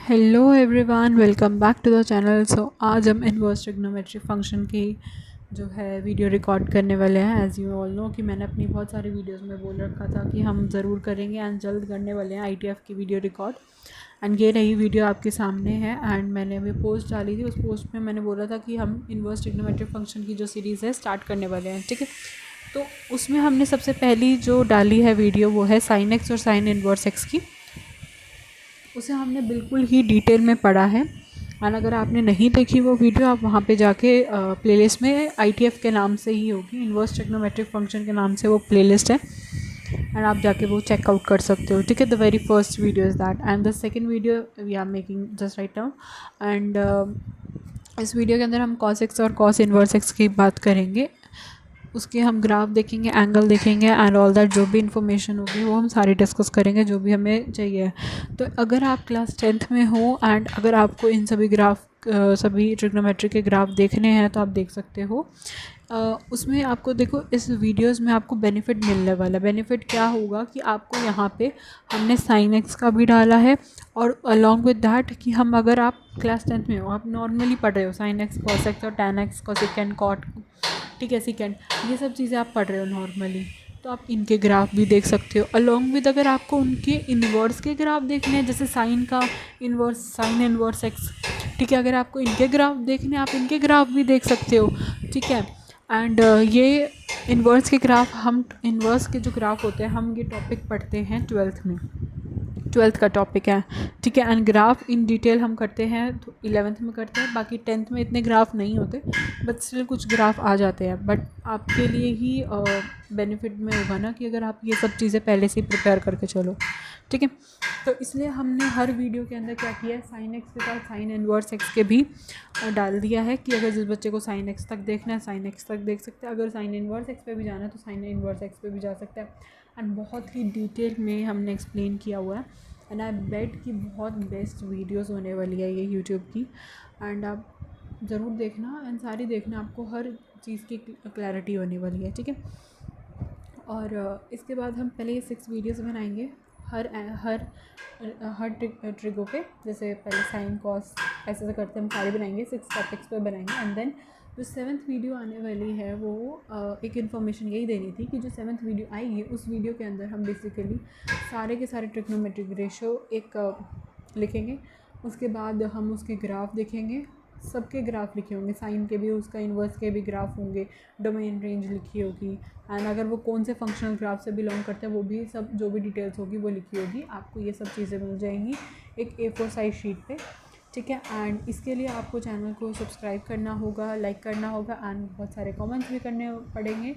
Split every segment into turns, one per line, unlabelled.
Hello everyone, welcome back to the channel. So आज हम inverse trigonometry function की जो है वीडियो रिकॉर्ड करने वाले हैं। एज़ यू ऑल नो कि मैंने अपनी बहुत सारी वीडियोस में बोल रखा था कि हम ज़रूर करेंगे एंड जल्द करने वाले हैं आईटीएफ की वीडियो रिकॉर्ड। एंड ये रही वीडियो आपके सामने है। एंड मैंने अभी पोस्ट डाली थी, उस पोस्ट में मैंने बोला था कि हम इनवर्स ट्रिग्नोमेट्री फंक्शन की जो सीरीज़ है स्टार्ट करने वाले हैं, ठीक है। तो उसमें हमने सबसे पहली जो डाली है वीडियो वो है साइन एक्स और साइन इनवर्स एक्स की। उसे हमने बिल्कुल ही डिटेल में पढ़ा है। और अगर आपने नहीं देखी वो वीडियो, आप वहाँ पे जाके प्लेलिस्ट में आईटीएफ के नाम से ही होगी, इनवर्स ट्रिग्नोमेट्रिक फंक्शन के नाम से वो प्लेलिस्ट है। एंड आप जाके वो चेकआउट कर सकते हो, ठीक है। The very first video is that and the second video we are making just right now. And इस वीडियो के अंदर हम कॉस एक्स और कॉस इनवर्स एक्स की बात करेंगे। उसके हम ग्राफ देखेंगे, एंगल देखेंगे एंड ऑल दैट, जो भी इन्फॉर्मेशन होगी वो हम सारी डिस्कस करेंगे जो भी हमें चाहिए। तो अगर आप क्लास 10th में हो एंड अगर आपको इन सभी ग्राफ सभी ट्रिग्नोमेट्री के ग्राफ देखने हैं तो आप देख सकते हो। उसमें आपको देखो, इस वीडियोस में आपको बेनिफिट मिलने वाला है। बेनिफिट क्या होगा कि आपको यहाँ पे हमने साइन एक्स का भी डाला है और अलॉन्ग विद दैट कि हम, अगर आप क्लास 10th में हो, आप नॉर्मली पढ़ रहे हो साइन एक्स, कॉस एक्स और टैन एक्स, कोसेकेंड, कॉट, ठीक है, सेकेंड, ये सब चीज़ें आप पढ़ रहे हो नॉर्मली, तो आप इनके ग्राफ भी देख सकते हो अलॉन्ग विद। अगर आपको उनके इन्वर्स के ग्राफ देखने हैं, जैसे साइन का इन्वर्स, साइन इन्वर्स एक्स, ठीक है, अगर आपको इनके ग्राफ देखने हैं आप इनके ग्राफ भी देख सकते हो, ठीक है। एंड ये इन्वर्स के ग्राफ, हम इन्वर्स के जो ग्राफ होते हैं हम ये टॉपिक पढ़ते हैं 12th में, 12th का टॉपिक है, ठीक है। एंड ग्राफ इन डिटेल हम करते हैं तो 11th में करते हैं, बाकी 10th में इतने ग्राफ नहीं होते, बट स्टिल कुछ ग्राफ आ जाते हैं। बट आपके लिए ही बेनिफिट में होगा ना कि अगर आप ये सब चीज़ें पहले से प्रिपेयर करके चलो, ठीक है। तो इसलिए हमने हर वीडियो के अंदर क्या किया है, साइन एक्स के साथ साइन इनवर्स एक्स के भी डाल दिया है कि अगर जिस बच्चे को साइन एक्स तक देखना है साइन एक्स तक देख सकते हैं, अगर साइन इनवर्स एक्स पे भी जाना है तो साइन इनवर्स एक्स पे भी जा सकता है। एंड बहुत ही डिटेल में हमने एक्सप्लेन किया हुआ है। एंड आई बेट कि बहुत बेस्ट वीडियोस होने वाली है ये यूट्यूब की। एंड आप ज़रूर देखना एंड सारी देखना, आपको हर चीज़ की क्लैरिटी होने वाली है, ठीक है। और इसके बाद हम पहले ये 6 वीडियोस बनाएंगे हर हर हर ट्रिगो पे, जैसे पहले साइन कॉस ऐसे ऐसे करते हम सारे बनाएंगे, 6 टॉपिक्स पे बनाएंगे। एंड देन जो 7th वीडियो आने वाली है वो एक इन्फॉर्मेशन यही देनी थी कि जो 7th वीडियो आएगी उस वीडियो के अंदर हम बेसिकली सारे के सारे ट्रिग्नोमेट्रिक रेशो एक लिखेंगे। उसके बाद हम उसके ग्राफ देखेंगे, सबके ग्राफ लिखे होंगे, साइन के भी, उसका इन्वर्स के भी ग्राफ होंगे, डोमेन रेंज लिखी होगी। एंड अगर वो कौन से फंक्शनल ग्राफ से बिलोंग करते हैं वो भी सब, जो भी डिटेल्स होगी वो लिखी होगी। आपको ये सब चीज़ें मिल जाएंगी एक A4 साइज शीट पे, ठीक है। एंड इसके लिए आपको चैनल को सब्सक्राइब करना होगा, लाइक करना होगा एंड बहुत सारे कमेंट्स भी करने पड़ेंगे,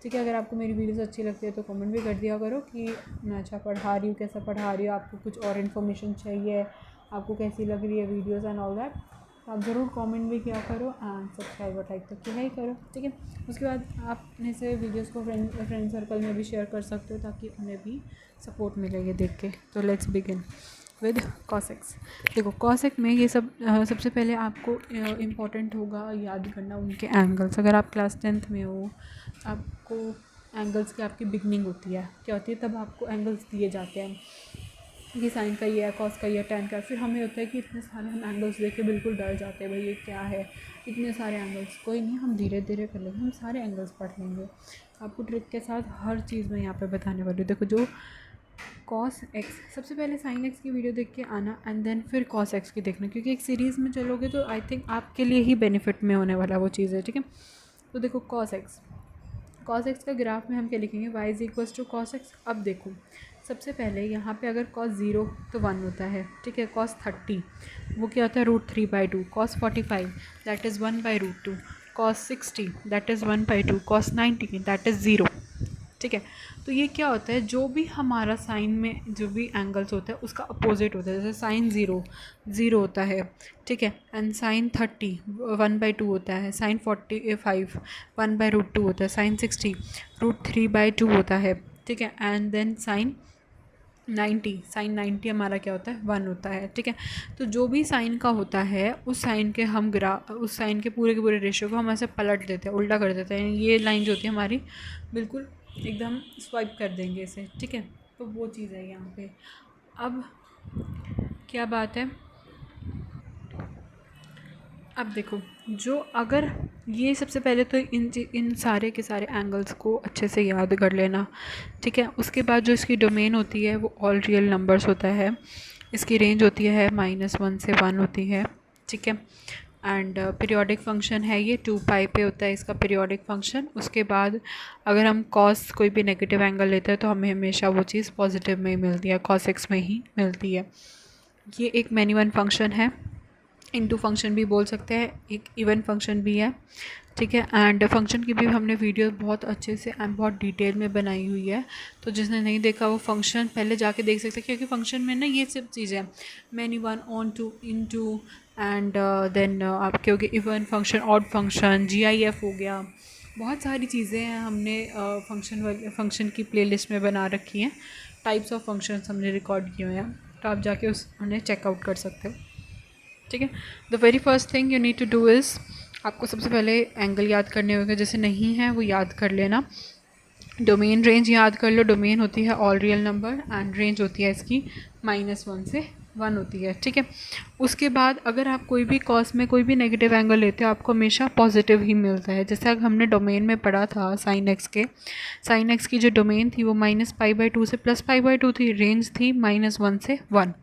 ठीक है। अगर आपको मेरी वीडियोस अच्छी लगती है तो कमेंट भी कर दिया करो कि मैं अच्छा पढ़ा रही हूँ, कैसा पढ़ा रही हूँ, आपको कुछ और इन्फॉर्मेशन चाहिए, आपको कैसी लग रही है वीडियोस एंड ऑल दैट। तो आप ज़रूर कमेंट भी किया करो एंड सब्सक्राइब और लाइक तो किया ही करो, ठीक है। उसके बाद आप अपने से वीडियोस को फ्रेंड सर्कल में भी शेयर कर सकते हो ताकि उन्हें भी सपोर्ट मिले ये देख के। तो let's begin with cos x. देखो कॉस एक्स में ये सब सबसे पहले आपको इम्पॉर्टेंट होगा याद करना उनके एंगल्स। अगर आप क्लास 10th में हो, आपको एंगल्स की आपकी बिगनिंग होती है, क्या होती है, तब आपको एंगल्स दिए जाते हैं कि साइन का ये है, कॉस का ये है, टैन का। फिर हमें होता है कि इतने सारे हम एंगल्स देख के बिल्कुल डर जाते हैं, भाई ये क्या है, इतने सारे एंगल्स। कोई नहीं, हम धीरे धीरे कर लेंगे, हम सारे एंगल्स पढ़ लेंगे। आपको ट्रिक के साथ हर चीज़ में यहाँ पे बताने वाली हूँ। देखो जो कॉस एक्स, सबसे पहले साइन एक्स की वीडियो देख के आना एंड देन फिर कॉस एक्स की देखना, क्योंकि एक सीरीज़ में चलोगे तो आई थिंक आपके लिए ही बेनिफिट में होने वाला वो चीज़ है, ठीक है। तो देखो कॉस एक्स, कॉस एक्स का ग्राफ में हम क्या लिखेंगे, y is equals to cos x. अब देखो सबसे पहले यहाँ पे अगर कॉस 0 तो 1 होता है, ठीक है। कॉस 30 वो क्या होता है, √3/2। Cos 45 that is 1/√2। Cos 60 that is 1/2। Cos 90 that is 0, ठीक है। तो ये क्या होता है, जो भी हमारा साइन में जो भी एंगल्स होता है उसका अपोजिट होता है। जैसे साइन 0 0 होता है, ठीक है। एंड साइन 30 1/2 होता है। साइन 45 1/√2 होता है। साइन 60 √3/2 होता है, ठीक है। एंड देन साइन 90 हमारा क्या होता है, 1 होता है, ठीक है। तो जो भी साइन का होता है उस साइन के हम उस साइन के पूरे रेशियो को हम ऐसे पलट देते हैं, उल्टा कर देते हैं। ये लाइन जो होती है हमारी बिल्कुल एकदम स्वाइप कर देंगे इसे, ठीक है। तो वो चीज़ है यहाँ पे। अब क्या बात है, अब देखो, जो अगर ये सबसे पहले तो इन सारे के सारे एंगल्स को अच्छे से याद कर लेना, ठीक है। उसके बाद जो इसकी डोमेन होती है वो ऑल रियल नंबर्स होता है, इसकी रेंज होती है -1 से 1 होती है, ठीक है। एंड पीरियोडिक फंक्शन है ये 2 पाई पे होता है इसका पीरियोडिक फंक्शन। उसके बाद अगर हम कॉस कोई भी नेगेटिव एंगल लेते हैं तो हमें हमेशा वो चीज़ पॉजिटिव में ही मिलती है, cos x में ही मिलती है। ये एक मैनी वन फंक्शन है, इनटू फंक्शन भी बोल सकते हैं, एक इवन फंक्शन भी है, ठीक है। एंड फंक्शन की भी हमने वीडियो बहुत अच्छे से एंड बहुत डिटेल में बनाई हुई है, तो जिसने नहीं देखा वो फंक्शन पहले जाके देख सकते हैं, क्योंकि फंक्शन में ना ये सब चीज़ें हैं, many one, onto, into, and then आपके हो गए even function, odd function, GIF हो गया, बहुत सारी चीज़ें हैं हमने फंक्शन की प्लेलिस्ट में बना रखी हैं। टाइप्स ऑफ फंक्शंस हमने रिकॉर्ड किए हुए हैं, तो आप जाके उन्हें चेकआउट कर सकते हो, ठीक है। The very first thing you need to do is, आपको सबसे पहले एंगल याद करने होंगे, जैसे नहीं है वो याद कर लेना। डोमेन रेंज याद कर लो, डोमेन होती है all real number and range होती है इसकी -1 से 1 होती है, ठीक है। उसके बाद अगर आप कोई भी कॉस में कोई भी नेगेटिव एंगल लेते हो आपको हमेशा पॉजिटिव ही मिलता है। जैसे अगर हमने डोमेन में पढ़ा था साइन एक्स की जो डोमेन थी वो -π/2 से +π/2 थी, रेंज थी -1 से 1।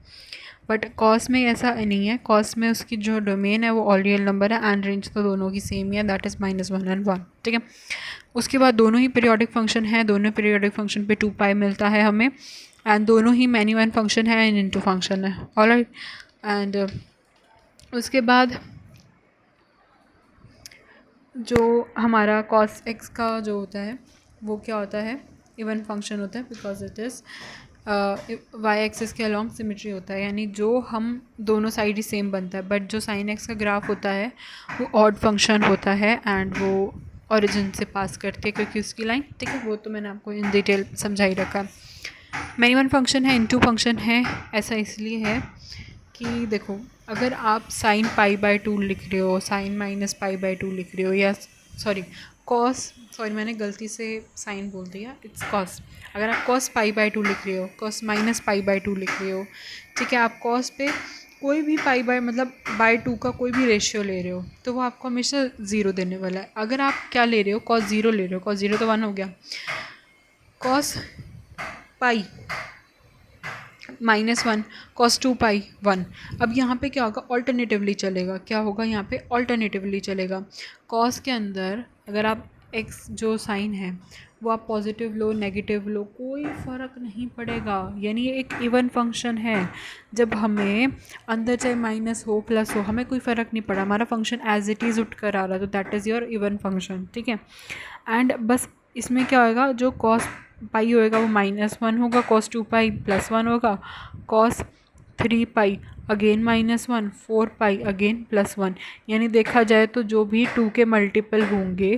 बट कॉस में ऐसा नहीं है, कॉस में उसकी जो डोमेन है वो ऑल रियल नंबर है एंड रेंज तो दोनों की सेम ही है, दैट इज़ -1 एंड 1, ठीक है। उसके बाद दोनों ही पीरियोडिक फंक्शन है, दोनों पीरियोडिक फंक्शन पे 2 पाई मिलता है हमें, एंड दोनों ही मैनी वन फंक्शन है एंड इनटू फंक्शन है, ऑलराइट। एंड उसके बाद जो हमारा कॉस एक्स का जो होता है वो क्या होता है, इवन फंक्शन होता है, because it is why axis के अलॉन्ग सिमेट्री होता है, यानी जो हम दोनों साइड ही सेम बनता है। बट जो साइन एक्स का ग्राफ होता है वो ऑड फंक्शन होता है एंड वो ओरिजिन से पास करती है क्योंकि उसकी लाइन, ठीक है, वो तो मैंने आपको इन डिटेल समझा ही रखा। मैनी वन फंक्शन है, इनटू फंक्शन है, ऐसा इसलिए है कि देखो अगर आप साइन π/2 लिख रहे हो, साइन -π/2 लिख रहे हो, या सॉरी मैंने गलती से साइन बोल दिया, इट्स कॉस। अगर आप cos π/2 लिख रहे हो, cos -π/2 लिख रहे हो, ठीक है, आप cos पे कोई भी /2 का कोई भी रेशियो ले रहे हो तो वो आपको हमेशा 0 देने वाला है। अगर आप क्या ले रहे हो, cos 0 ले रहे हो, cos 0 तो 1 हो गया, cos π -1, cos 2π 1। अब यहाँ पे क्या होगा, ऑल्टरनेटिवली चलेगा, क्या होगा यहाँ पे, ऑल्टरनेटिवली चलेगा। कॉस के अंदर अगर आप एक्स जो साइन है वो आप पॉजिटिव लो नेगेटिव लो कोई फ़र्क नहीं पड़ेगा, यानी ये एक इवन फंक्शन है। जब हमें अंदर चाहे माइनस हो प्लस हो हमें कोई फ़र्क नहीं पड़ा, हमारा फंक्शन एज इट इज़ उठ कर आ रहा है, तो that is your even function, ठीक है। एंड बस इसमें क्या होगा, जो कॉस पाई होएगा वो -1 होगा, cos 2π +1 होगा, cos 3π अगेन -1, 4π अगेन +1। यानी देखा जाए तो जो भी 2 के मल्टीपल होंगे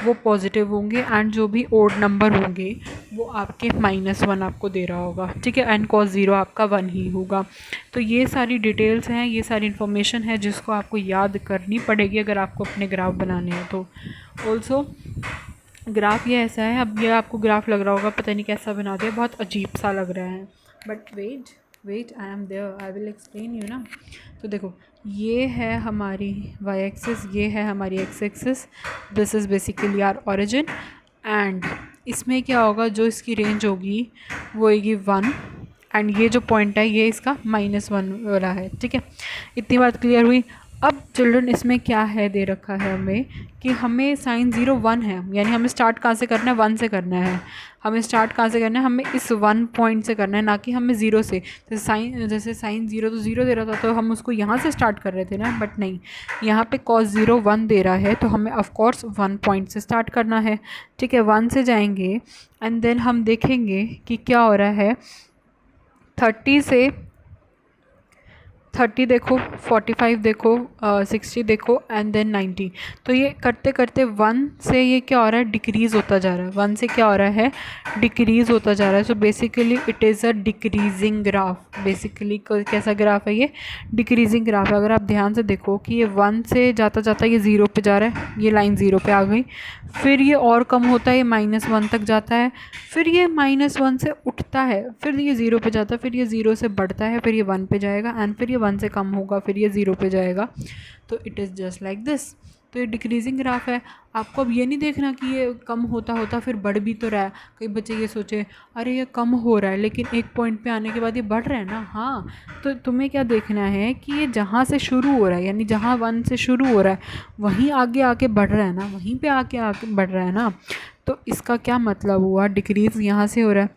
वो पॉजिटिव होंगे एंड जो भी ओड नंबर होंगे वो आपके -1 आपको दे रहा होगा, ठीक है। एंड cos 0 आपका 1 ही होगा। तो ये सारी डिटेल्स हैं, ये सारी इन्फॉर्मेशन है जिसको आपको याद करनी पड़ेगी अगर आपको अपने ग्राफ बनाने हैं तो। ऑल्सो ग्राफ ये ऐसा है, अब ये आपको ग्राफ लग रहा होगा पता नहीं कैसा बना दिया, बहुत अजीब सा लग रहा है, but wait I am there, I will explain you ना। तो देखो ये है हमारी वाई एक्सिस, ये है हमारी x axis, this is basically our origin. And इसमें क्या होगा, जो इसकी रेंज होगी वो होगी 1 एंड ये जो पॉइंट है ये इसका -1 वाला है, ठीक है। इतनी बात क्लियर हुई। अब चिल्ड्रन इसमें क्या है दे रखा है हमें कि हमें साइन 0 1 है, यानी हमें स्टार्ट कहाँ से करना है, 1 से करना है। हमें स्टार्ट कहाँ से करना है, हमें इस 1 पॉइंट से करना है, ना कि हमें 0 से। जैसे साइन 0 तो 0 दे रहा था तो हम उसको यहाँ से स्टार्ट कर रहे थे ना, बट नहीं, यहाँ पे cos 0 1 दे रहा है तो हमें ऑफकोर्स 1 पॉइंट से स्टार्ट करना है, ठीक है। 1 से जाएंगे एंड देन हम देखेंगे कि क्या हो रहा है, 30 देखो, 45 देखो, 60 देखो एंड देन 90। तो ये करते करते 1 से ये क्या हो रहा है, डिक्रीज़ होता जा रहा है, 1 से क्या हो रहा है, डिक्रीज़ होता जा रहा है। So basically it is a decreasing graph. Basically कैसा ग्राफ है ये, डिक्रीजिंग ग्राफ है। अगर आप ध्यान से देखो कि ये 1 से जाता जाता ये 0 पे जा रहा है, ये लाइन 0 पे आ गई, फिर ये और कम होता है, ये -1 तक जाता है, फिर ये -1 से उठता है, फिर ये 0 पे जाता है, फिर ये 0 से बढ़ता है, फिर ये 1 पे जाएगा एंड फिर ये 1 से कम होगा, फिर ये 0 पे जाएगा। तो it is just like this. तो ये डिक्रीजिंग ग्राफ है। आपको अब ये नहीं देखना कि ये कम होता होता फिर बढ़ भी तो रहा है। कई बच्चे ये सोचे अरे ये कम हो रहा है लेकिन एक पॉइंट पे आने के बाद ये बढ़ रहा है ना। हाँ, तो तुम्हें क्या देखना है कि ये जहाँ से शुरू हो रहा है, यानी जहाँ 1 से शुरू हो रहा है वहीं आगे आके बढ़ रहा है ना, वहीं पे आके बढ़ रहा है ना। तो इसका क्या मतलब हुआ, डिक्रीज़ यहाँ से हो रहा है,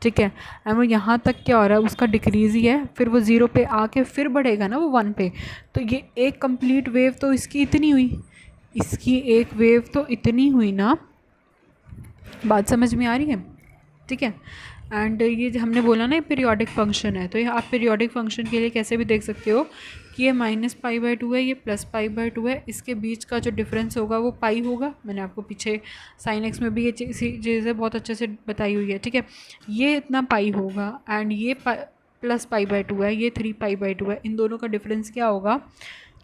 ठीक है, एंड वो यहाँ तक क्या हो रहा है, उसका डिक्रीज़ ही है, फिर वो 0 पे आके फिर बढ़ेगा ना वो 1 पे। तो ये एक कंप्लीट वेव तो इसकी इतनी हुई, इसकी एक वेव तो इतनी हुई ना। बात समझ में आ रही है? ठीक है। एंड ये जो हमने बोला ना पीरियोडिक फंक्शन है, तो ये आप पीरियोडिक फंक्शन के लिए कैसे भी देख सकते हो कि ये -π/2 है, ये +π/2 है, इसके बीच का जो डिफरेंस होगा वो पाई होगा। मैंने आपको पीछे साइन एक्स में भी ये चीज़ें बहुत अच्छे से बताई हुई है, ठीक है। ये इतना पाई होगा एंड ये +π/2 है, ये 3π/2 है। इन दोनों का डिफरेंस क्या होगा,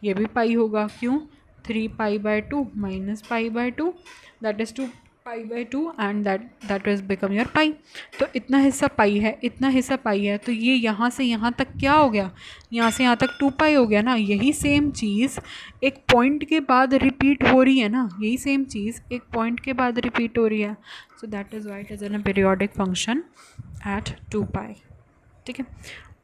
ये भी पाई होगा। क्यों? 3π/2 -π/2 that is 2π/2 and that is become your pi. तो इतना हिस्सा पाई है, इतना हिस्सा पाई है, तो ये यहाँ से यहाँ तक क्या हो गया, यहाँ से यहाँ तक 2π हो गया ना। यही सेम चीज़ एक पॉइंट के बाद रिपीट हो रही है ना, यही सेम चीज़ एक पॉइंट के बाद रिपीट हो रही है। So that is why it is an a periodic function at 2π, ठीक है।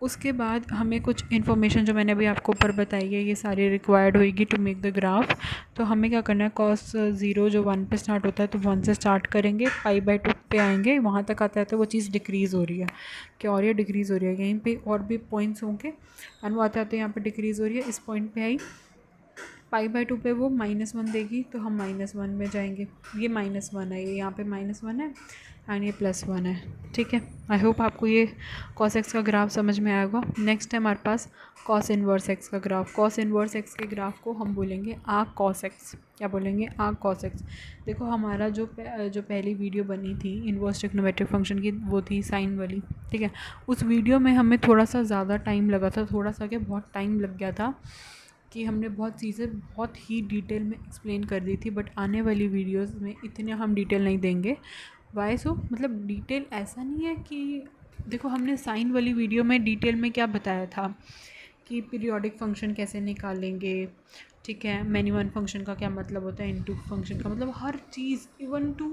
उसके बाद हमें कुछ इन्फॉर्मेशन जो मैंने अभी आपको ऊपर बताई है ये सारी रिक्वायर्ड होगी टू मेक द ग्राफ। तो हमें क्या करना है, कॉस 0 जो 1 पे स्टार्ट होता है तो 1 से स्टार्ट करेंगे, π/2 पे आएंगे, वहाँ तक आता है तो वो चीज़ डिक्रीज़ हो रही है, क्या हो रही है, डिक्रीज़ हो रही है। यहीं पे और भी पॉइंट्स होंगे एंड वो आते आते यहाँ पे डिक्रीज़ हो रही है। इस पॉइंट पे आई, π/2 पे वो -1 देगी तो हम -1 में जाएंगे। ये -1 है, ये यहाँ पे -1 है एंड ये +1 है, ठीक है। आई होप आपको ये cos x का ग्राफ समझ में आएगा। नेक्स्ट है हमारे पास cos इनवर्स x का ग्राफ। cos इनवर्स x के ग्राफ को हम बोलेंगे आर्क cos x। क्या बोलेंगे? Arc cos x। देखो हमारा जो पहली वीडियो बनी थी इनवर्स ट्रिग्नोमेट्रिक फंक्शन की, वो थी साइन वाली, ठीक है। उस वीडियो में हमें थोड़ा सा ज़्यादा टाइम लगा था, थोड़ा सा क्या बहुत टाइम लग गया था कि हमने बहुत चीज़ें बहुत ही डिटेल में एक्सप्लेन कर दी थी। बट आने वाली वीडियोस में इतने हम डिटेल नहीं देंगे। वाई सो, मतलब डिटेल ऐसा नहीं है कि देखो हमने साइन वाली वीडियो में डिटेल में क्या बताया था कि पीरियोडिक फंक्शन कैसे निकालेंगे, ठीक है, मेनी वन फंक्शन का क्या मतलब होता है, इनटू फंक्शन का मतलब हर चीज़, इवन टू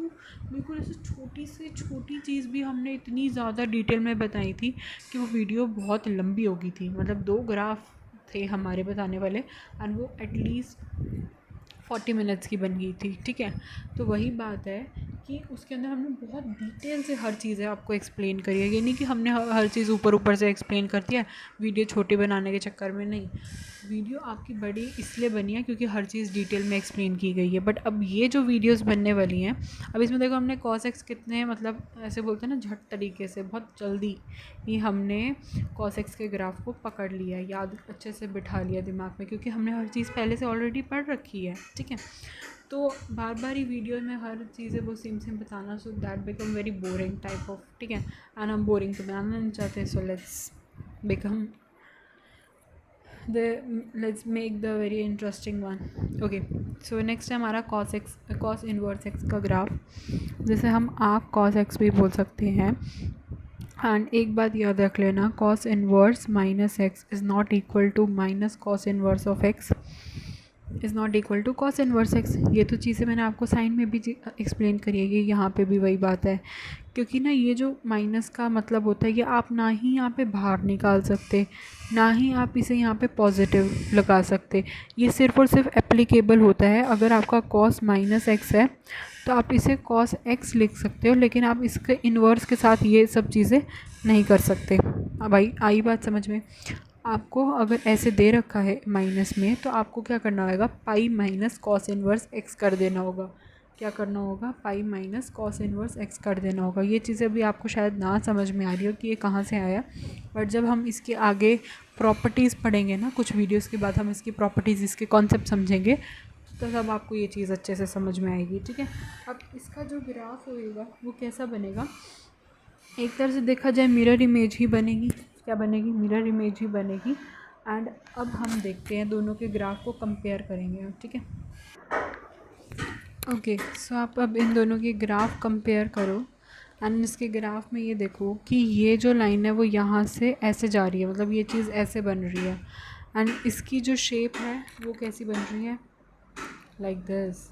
बिल्कुल ऐसे छोटी से छोटी चीज़ भी हमने इतनी ज़्यादा डिटेल में बताई थी कि वो वीडियो बहुत लंबी हो गई थी। मतलब 2 ग्राफ थे हमारे बताने वाले एंड वो एटलीस्ट 40 मिनट्स की बन गई थी, ठीक है। तो वही बात है कि उसके अंदर हमने बहुत डिटेल से हर चीज़ें आपको एक्सप्लेन करी है। ये नहीं कि हमने हर चीज़ ऊपर ऊपर से एक्सप्लेन कर दिया वीडियो छोटी बनाने के चक्कर में, नहीं। वीडियो आपकी बड़ी इसलिए बनी है क्योंकि हर चीज़ डिटेल में एक्सप्लेन की गई है। बट अब ये जो वीडियोस बनने वाली हैं, अब इसमें देखो हमने cos x कितने, मतलब ऐसे बोलते हैं ना झट तरीके से, बहुत जल्दी ही हमने cos x के ग्राफ को पकड़ लिया, याद अच्छे से बिठा लिया दिमाग में, क्योंकि हमने हर चीज़ पहले से ऑलरेडी पढ़ रखी है, ठीक है। तो बार बार ही वीडियो में हर चीज़ें वो सेम बताना, so that become very boring type of, ठीक है। एंड हम बोरिंग तो बनाना नहीं चाहते, so let's become let's make the very interesting one. Okay, so next है हमारा cos इनवर्स x का ग्राफ, जिसे हम आर्क cos x भी बोल सकते हैं। एंड एक बात याद रख लेना, cos inverse -x is not equal to minus cos inverse of x is not equal to cos inverse x। ये तो चीज़ें मैंने आपको साइन में भी एक्सप्लेन करी है, कि यहाँ पे भी वही बात है, क्योंकि ना ये जो माइनस का मतलब होता है कि आप ना ही यहाँ पे बाहर निकाल सकते, ना ही आप इसे यहाँ पे पॉजिटिव लगा सकते। ये सिर्फ़ और सिर्फ एप्लीकेबल होता है अगर आपका cos -x है तो आप इसे cos x लिख सकते हो, लेकिन आप इसके इन्वर्स के साथ ये सब चीज़ें नहीं कर सकते। अब आई बात समझ में? आपको अगर ऐसे दे रखा है माइनस में, तो आपको क्या करना होगा, pi minus cos inverse x कर देना होगा। क्या करना होगा? Pi minus cos inverse x कर देना होगा। ये चीज़ें अभी आपको शायद ना समझ में आ रही हो कि ये कहाँ से आया, बट जब हम इसके आगे प्रॉपर्टीज़ पढ़ेंगे ना, कुछ वीडियोस के बाद हम इसकी प्रॉपर्टीज़, इसके कॉन्सेप्ट समझेंगे, तो तब आपको ये चीज़ अच्छे से समझ में आएगी, ठीक है। अब इसका जो ग्राफ होएगा वो कैसा बनेगा, एक तरह से देखा जाए मिरर इमेज ही बनेगी। क्या बनेगी? मिरर इमेज ही बनेगी। एंड अब हम देखते हैं, दोनों के ग्राफ को कंपेयर करेंगे, ठीक है। ओके, सो आप अब इन दोनों के ग्राफ कंपेयर करो एंड इसके ग्राफ में ये देखो कि ये जो लाइन है वो यहाँ से ऐसे जा रही है, मतलब ये चीज़ ऐसे बन रही है। एंड इसकी जो शेप है वो कैसी बन रही है, लाइक दिस।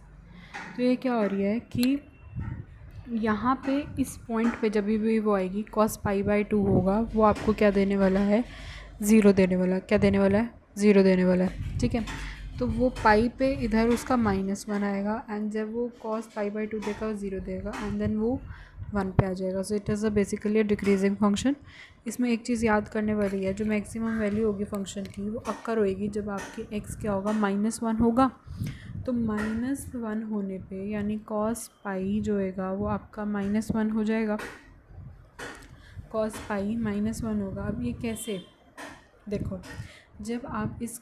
तो ये क्या हो रही है कि यहाँ पे इस पॉइंट पे जब भी वो आएगी cos π/2 होगा, वो आपको क्या देने वाला है, ज़ीरो देने वाला। क्या देने वाला है, ज़ीरो देने वाला है, ठीक है। तो वो पाई पे इधर उसका -1 आएगा, एंड जब वो cos π/2 देगा वो ज़ीरो देगा, एंड देन वो 1 पे आ जाएगा। So it is a basically a decreasing function. इसमें एक चीज़ याद करने वाली है, जो मैक्सिमम वैल्यू होगी फंक्शन की वो अक्कर होएगी जब आपकी x क्या होगा, -1 होगा। तो -1 होने पे यानी cos पाई जो होएगा वो आपका -1 हो जाएगा। cos पाई -1 होगा। अब ये कैसे, देखो जब आप इस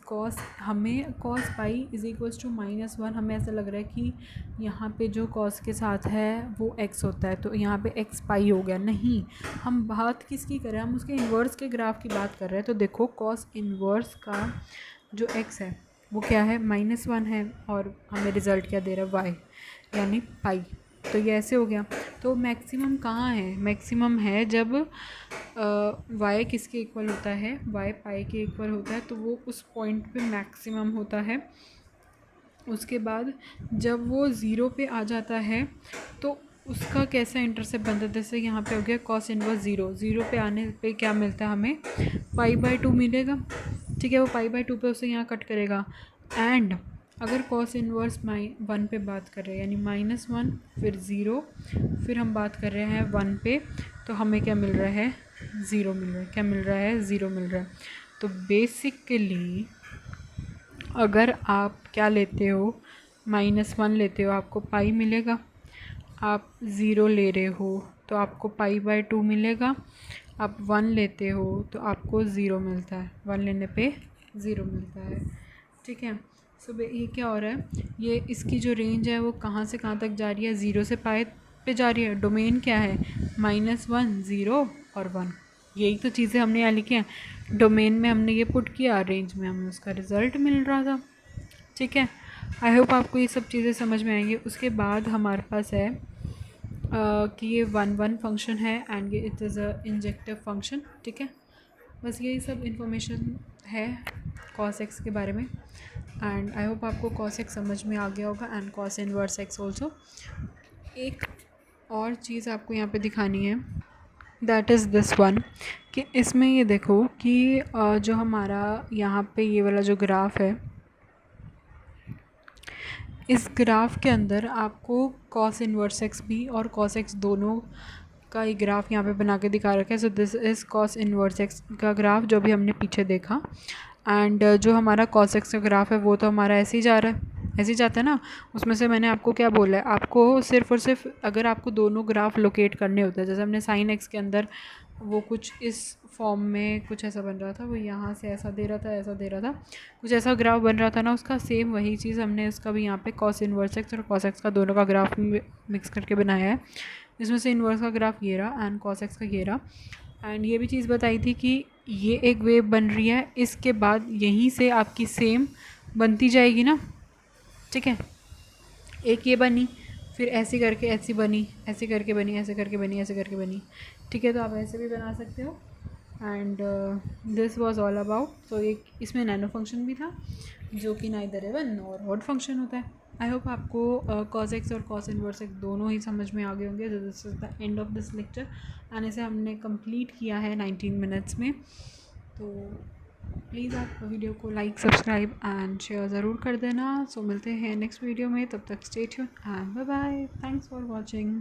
हमें cos pi is equals to -1, हमें ऐसा लग रहा है कि यहाँ पे जो cos के साथ है वो x होता है, तो यहाँ पे x पाई हो गया। नहीं, हम बात किसकी कर रहे हैं, हम उसके इन्वर्स के ग्राफ की बात कर रहे हैं। तो देखो cos इन्वर्स का जो x है वो क्या है, -1 है, और हमें रिज़ल्ट क्या दे रहा है, y यानी पाई। तो ये ऐसे हो गया। तो मैक्सिमम कहाँ है, मैक्सिमम है जब y किसके इक्वल होता है, y पाई के इक्वल होता है, तो वो उस पॉइंट पे मैक्सिमम होता है। उसके बाद जब वो ज़ीरो पे आ जाता है तो उसका कैसा इंटरसेप्ट बनता है, जैसे यहाँ पे हो गया cos इनवर्स ज़ीरो पे आने पे क्या मिलता है हमें, π/2 मिलेगा, ठीक है। वो π/2 पे उसे यहाँ कट करेगा। एंड अगर cos इनवर्स 1 पे बात कर रहे हैं यानी -1 फिर ज़ीरो, फिर हम बात कर रहे हैं 1 पे, तो हमें क्या मिल रहा है, ज़ीरो मिल रहा है। क्या मिल रहा है, ज़ीरो मिल रहा है। तो बेसिकली अगर आप क्या लेते हो, -1 लेते हो आपको पाई मिलेगा, आप ज़ीरो ले रहे हो तो आपको π/2 मिलेगा, आप 1 लेते हो तो आपको ज़ीरो मिलता है, 1 लेने पे ज़ीरो मिलता है, ठीक है। सो ये क्या हो रहा है, ये इसकी जो रेंज है वो कहाँ से कहाँ तक जा रही है, ज़ीरो से पाई पे जा रही है। डोमेन क्या है, -1 ज़ीरो और 1, यही तो चीज़ें हमने यहाँ लिखी हैं। डोमेन में हमने ये पुट किया, रेंज में हमें उसका रिज़ल्ट मिल रहा था, ठीक है। आई होप आपको ये सब चीज़ें समझ में आएंगी। उसके बाद हमारे पास है कि ये 1 फंक्शन है एंड ये it is a injective function, ठीक है। बस यही सब इंफॉर्मेशन है cos x के बारे में। एंड आई होप आपको cos x समझ में आ गया होगा, and cos inverse x also. एक और चीज़ आपको यहाँ पे दिखानी है, दैट इज़ दिस वन, कि इसमें ये देखो कि जो हमारा यहाँ पे ये वाला जो ग्राफ है, इस ग्राफ के अंदर आपको cos इनवर्स x भी और cos x दोनों का एक ग्राफ यहाँ पे बना के दिखा रखा है। So this is cos inverse x का ग्राफ जो भी हमने पीछे देखा। एंड जो हमारा cos x का ग्राफ है वो तो हमारा ऐसे ही जा रहा है, ऐसे ही जाता है ना। उसमें से मैंने आपको क्या बोला है, आपको सिर्फ और सिर्फ अगर आपको दोनों ग्राफ लोकेट करने होते हैं, जैसे हमने sin x के अंदर वो कुछ इस फॉर्म में कुछ ऐसा बन रहा था, वो यहाँ से ऐसा दे रहा था, ऐसा दे रहा था, कुछ ऐसा ग्राफ बन रहा था ना, उसका सेम वही चीज़ हमने उसका भी यहाँ पे cos इनवर्स x और cos x का दोनों का ग्राफ मिक्स करके बनाया है। इसमें से इनवर्स का ग्राफ ये रहा एंड cos x का ये रहा। एंड ये भी चीज़ बताई थी कि ये एक वेव बन रही है, इसके बाद यहीं से आपकी सेम बनती जाएगी ना, ठीक है। एक ये बनी, फिर ऐसी करके ऐसी बनी, ऐसे करके बनी, ऐसे करके बनी, ऐसे करके बनी, ठीक है। तो आप ऐसे भी बना सकते हो। And this was all about. तो एक इसमें नैनो फंक्शन भी था जो कि नाइदर इवन और ऑड फंक्शन होता है। आई होप आपको cos x और cos इनवर्स x दोनों ही समझ में आ गए होंगे। This is the end of this lecture and इसे हमने कंप्लीट किया है 19 मिनट्स में। तो प्लीज़ आप वीडियो को लाइक, सब्सक्राइब एंड शेयर ज़रूर कर देना। सो मिलते हैं नेक्स्ट वीडियो में, तब तक stay tuned and bye bye. Thanks for watching.